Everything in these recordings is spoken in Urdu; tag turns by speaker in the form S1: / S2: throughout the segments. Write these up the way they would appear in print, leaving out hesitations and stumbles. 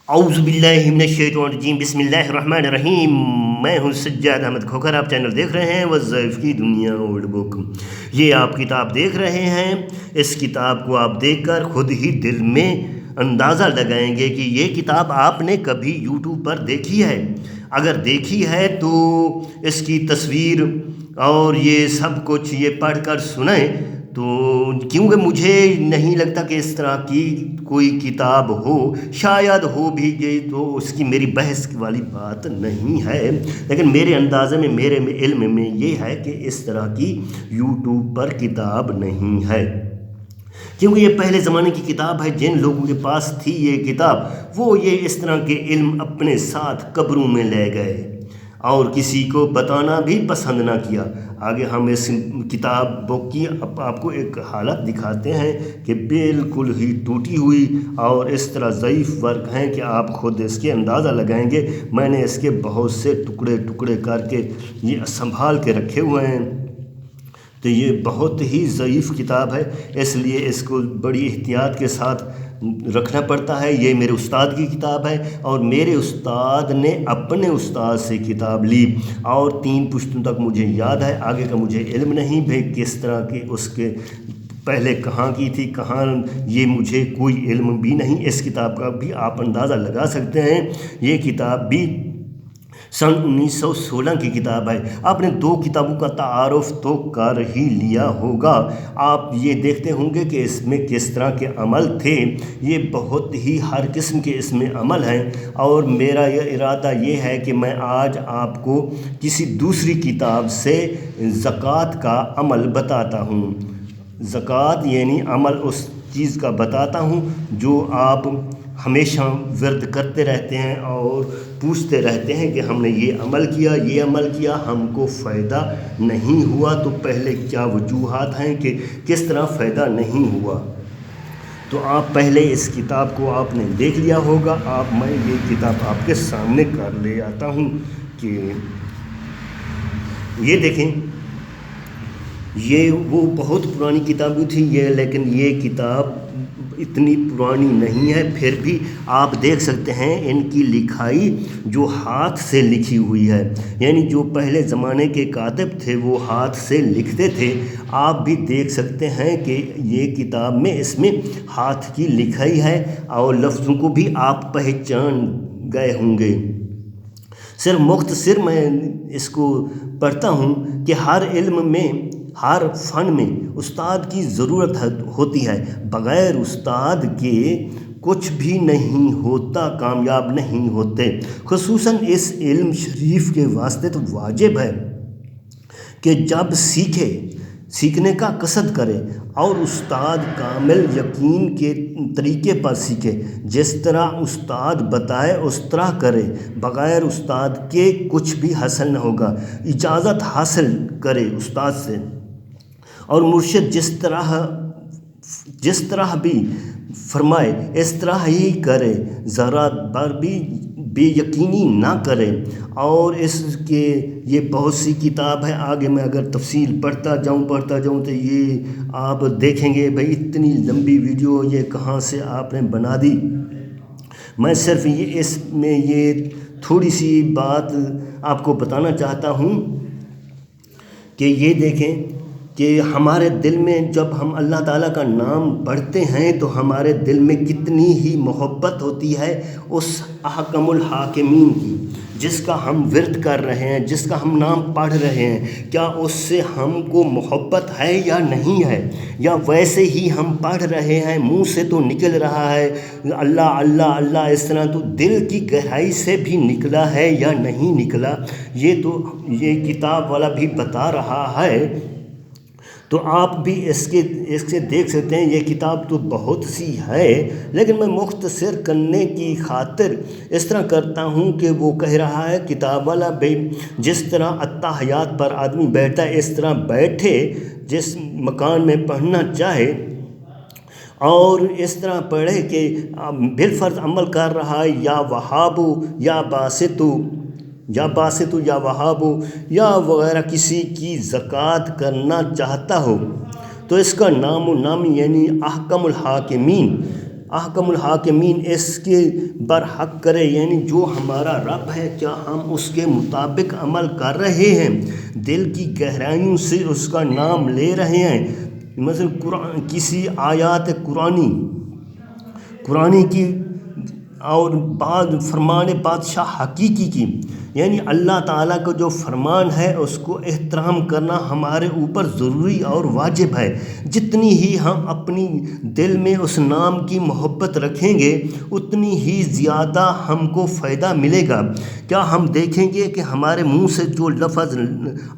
S1: اعوذ باللہ من الشیطان الرجیم، بسم اللہ الرحمن الرحیم۔ میں ہوں سجاد احمد کھوکھر، آپ چینل دیکھ رہے ہیں وظائف کی دنیا اولڈ بک۔ یہ آپ کتاب دیکھ رہے ہیں، اس کتاب کو آپ دیکھ کر خود ہی دل میں اندازہ لگائیں گے کہ یہ کتاب آپ نے کبھی یوٹیوب پر دیکھی ہے۔ اگر دیکھی ہے تو اس کی تصویر اور یہ سب کچھ یہ پڑھ کر سنیں تو، کیونکہ مجھے نہیں لگتا کہ اس طرح کی کوئی کتاب ہو، شاید ہو بھی گئی تو اس کی میری بحث والی بات نہیں ہے، لیکن میرے اندازے میں، میرے علم میں یہ ہے کہ اس طرح کی یوٹیوب پر کتاب نہیں ہے، کیونکہ یہ پہلے زمانے کی کتاب ہے۔ جن لوگوں کے پاس تھی یہ کتاب، وہ یہ اس طرح کے علم اپنے ساتھ قبروں میں لے گئے اور کسی کو بتانا بھی پسند نہ کیا۔ آگے ہم اس کتاب کی آپ کو ایک حالت دکھاتے ہیں کہ بالکل ہی ٹوٹی ہوئی اور اس طرح ضعیف ورق ہیں کہ آپ خود اس کے اندازہ لگائیں گے۔ میں نے اس کے بہت سے ٹکڑے کر کے یہ سنبھال کے رکھے ہوئے ہیں، تو یہ بہت ہی ضعیف کتاب ہے، اس لیے اس کو بڑی احتیاط کے ساتھ رکھنا پڑتا ہے۔ یہ میرے استاد کی کتاب ہے اور میرے استاد نے اپنے استاد سے کتاب لی اور 3 پشتوں تک مجھے یاد ہے، آگے کا مجھے علم نہیں بھائی کس طرح کی اس کے پہلے کہاں کی تھی، کہاں، یہ مجھے کوئی علم بھی نہیں۔ اس کتاب کا بھی آپ اندازہ لگا سکتے ہیں، یہ کتاب بھی سن 1916 کی کتاب ہے۔ آپ نے 2 کتابوں کا تعارف تو کر ہی لیا ہوگا، آپ یہ دیکھتے ہوں گے کہ اس میں کس طرح کے عمل تھے۔ یہ بہت ہی ہر قسم کے اس میں عمل ہیں، اور میرا یہ ارادہ یہ ہے کہ میں آج آپ کو کسی دوسری کتاب سے زکوٰۃ کا عمل بتاتا ہوں۔ زکوٰۃ یعنی عمل اس چیز کا بتاتا ہوں جو آپ ہمیشہ ورد کرتے رہتے ہیں اور پوچھتے رہتے ہیں کہ ہم نے یہ عمل کیا، ہم کو فائدہ نہیں ہوا، تو پہلے کیا وجوہات ہیں کہ کس طرح فائدہ نہیں ہوا۔ تو آپ پہلے اس کتاب کو آپ نے دیکھ لیا ہوگا۔ میں یہ کتاب آپ کے سامنے کر لے آتا ہوں کہ یہ دیکھیں، یہ وہ بہت پرانی کتابیں تھی لیکن یہ کتاب اتنی پرانی نہیں ہے، پھر بھی آپ دیکھ سکتے ہیں ان کی لکھائی جو ہاتھ سے لکھی ہوئی ہے، یعنی جو پہلے زمانے کے کاتب تھے وہ ہاتھ سے لکھتے تھے۔ آپ بھی دیکھ سکتے ہیں کہ یہ کتاب میں اس میں ہاتھ کی لکھائی ہے اور لفظوں کو بھی آپ پہچان گئے ہوں گے۔ صرف مختصر میں اس کو پڑھتا ہوں کہ ہر علم میں، ہر فن میں استاد کی ضرورت ہوتی ہے، بغیر استاد کے کچھ بھی نہیں ہوتا، کامیاب نہیں ہوتے۔ خصوصاً اس علم شریف کے واسطے تو واجب ہے کہ جب سیکھنے کا قصد کرے اور استاد کامل یقین کے طریقے پر سیکھے، جس طرح استاد بتائے اس طرح کرے، بغیر استاد کے کچھ بھی حاصل نہ ہوگا۔ اجازت حاصل کرے استاد سے، اور مرشد جس طرح بھی فرمائے اس طرح ہی کرے، ذرا بر بھی بے یقینی نہ کرے۔ اور اس کے یہ بہت سی کتاب ہے، آگے میں اگر تفصیل پڑھتا جاؤں تو یہ آپ دیکھیں گے بھائی اتنی لمبی ویڈیو یہ کہاں سے آپ نے بنا دی۔ میں صرف اس میں یہ تھوڑی سی بات آپ کو بتانا چاہتا ہوں کہ یہ دیکھیں کہ ہمارے دل میں جب ہم اللہ تعالیٰ کا نام پڑھتے ہیں تو ہمارے دل میں کتنی ہی محبت ہوتی ہے اس احکم الحاکمین کی، جس کا ہم ورد کر رہے ہیں، جس کا ہم نام پڑھ رہے ہیں۔ کیا اس سے ہم کو محبت ہے یا نہیں ہے، یا ویسے ہی ہم پڑھ رہے ہیں، منہ سے تو نکل رہا ہے اللہ اللہ اللہ اس طرح، تو دل کی گہرائی سے بھی نکلا ہے یا نہیں نکلا، یہ تو یہ کتاب والا بھی بتا رہا ہے۔ تو آپ بھی اس سے دیکھ سکتے ہیں، یہ کتاب تو بہت سی ہے لیکن میں مختصر کرنے کی خاطر اس طرح کرتا ہوں کہ وہ کہہ رہا ہے کتاب والا بھائی جس طرح اتحیات پر آدمی بیٹھتا ہے اس طرح بیٹھے، جس مکان میں پڑھنا چاہے اور اس طرح پڑھے کہ بالفرض عمل کر رہا ہے، یا وہابو یا باسطو یا وہابو یا وغیرہ کسی کی زکوٰۃ کرنا چاہتا ہو، تو اس کا نام و نامی یعنی احکم الحاکمین احکم الحاکمین اس کے برحق کرے، یعنی جو ہمارا رب ہے کیا ہم اس کے مطابق عمل کر رہے ہیں، دل کی گہرائیوں سے اس کا نام لے رہے ہیں، مثلا قرآن کسی آیات قرآنی کی اور بعد فرمان بادشاہ حقیقی کی، یعنی اللہ تعالیٰ کا جو فرمان ہے اس کو احترام کرنا ہمارے اوپر ضروری اور واجب ہے۔ جتنی ہی ہم اپنی دل میں اس نام کی محبت رکھیں گے اتنی ہی زیادہ ہم کو فائدہ ملے گا۔ کیا ہم دیکھیں گے کہ ہمارے منہ سے جو لفظ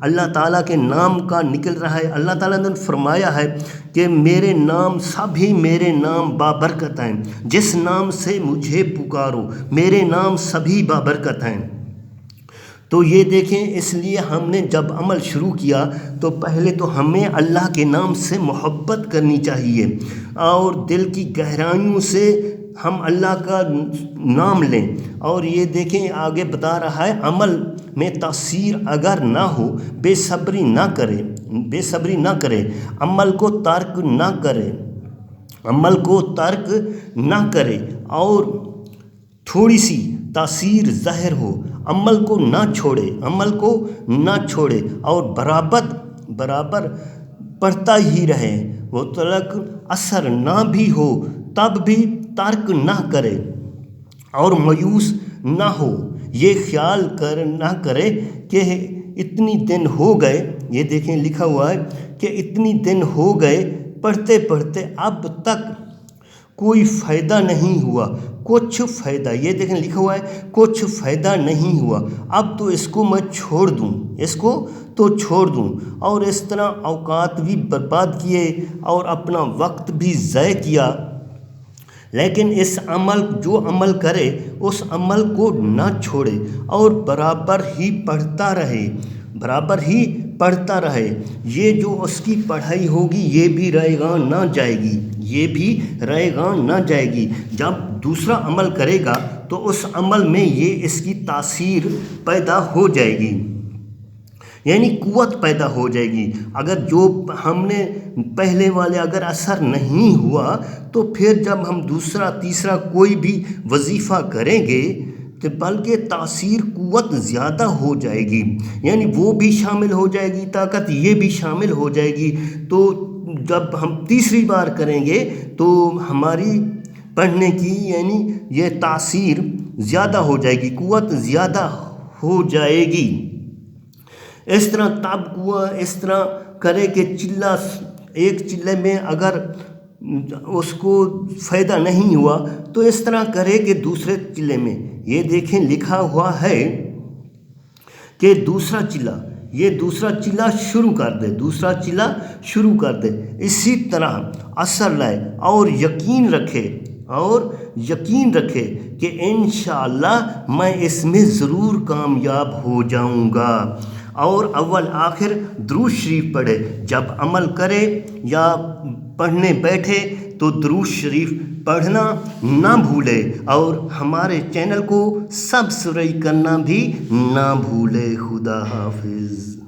S1: اللہ تعالیٰ کے نام کا نکل رہا ہے، اللہ تعالیٰ نے فرمایا ہے کہ میرے نام سبھی میرے نام بابرکت ہیں، جس نام سے مجھے پکارو، میرے نام سبھی بابرکت ہیں۔ تو یہ دیکھیں، اس لیے ہم نے جب عمل شروع کیا تو پہلے تو ہمیں اللہ کے نام سے محبت کرنی چاہیے اور دل کی گہرائیوں سے ہم اللہ کا نام لیں۔ اور یہ دیکھیں آگے بتا رہا ہے، عمل میں تاثیر اگر نہ ہو، بے صبری نہ کرے، عمل کو ترک نہ کرے اور تھوڑی سی تاثیر ظاہر ہو، عمل کو نہ چھوڑے اور برابر پڑھتا ہی رہے، وہ تلک اثر نہ بھی ہو تب بھی ترک نہ کرے اور مایوس نہ ہو، یہ خیال نہ کرے کہ اتنی دن ہو گئے، یہ دیکھیں لکھا ہوا ہے کہ اتنی دن ہو گئے پڑھتے اب تک کوئی فائدہ نہیں ہوا، کچھ فائدہ، یہ دیکھیں لکھا ہوا ہے کچھ فائدہ نہیں ہوا، اب تو اس کو میں چھوڑ دوں، اور اس طرح اوقات بھی برباد کیے اور اپنا وقت بھی ضائع کیا۔ لیکن جو عمل کرے اس عمل کو نہ چھوڑے اور برابر ہی پڑھتا رہے، یہ جو اس کی پڑھائی ہوگی یہ بھی رائے گاں نہ جائے گی، جب دوسرا عمل کرے گا تو اس عمل میں یہ اس کی تاثیر پیدا ہو جائے گی، یعنی قوت پیدا ہو جائے گی۔ اگر جو ہم نے پہلے والے اگر اثر نہیں ہوا تو پھر جب ہم دوسرا تیسرا کوئی بھی وظیفہ کریں گے تو بلکہ تاثیر قوت زیادہ ہو جائے گی، یعنی وہ بھی شامل ہو جائے گی، طاقت یہ بھی شامل ہو جائے گی۔ تو جب ہم تیسری بار کریں گے تو ہماری پڑھنے کی یعنی یہ تاثیر زیادہ ہو جائے گی، قوت زیادہ ہو جائے گی۔ اس طرح کرے کہ ایک چلے میں اگر اس کو فائدہ نہیں ہوا تو اس طرح کرے کہ دوسرے چلے میں، یہ دیکھیں لکھا ہوا ہے کہ دوسرا چلہ شروع کر دے، اسی طرح اثر لائے اور یقین رکھے کہ انشاءاللہ میں اس میں ضرور کامیاب ہو جاؤں گا، اور اول آخر درود شریف پڑھے، جب عمل کرے یا پڑھنے بیٹھے تو درود شریف پڑھنا نہ بھولے، اور ہمارے چینل کو سبسکرائب کرنا بھی نہ بھولے۔ خدا حافظ۔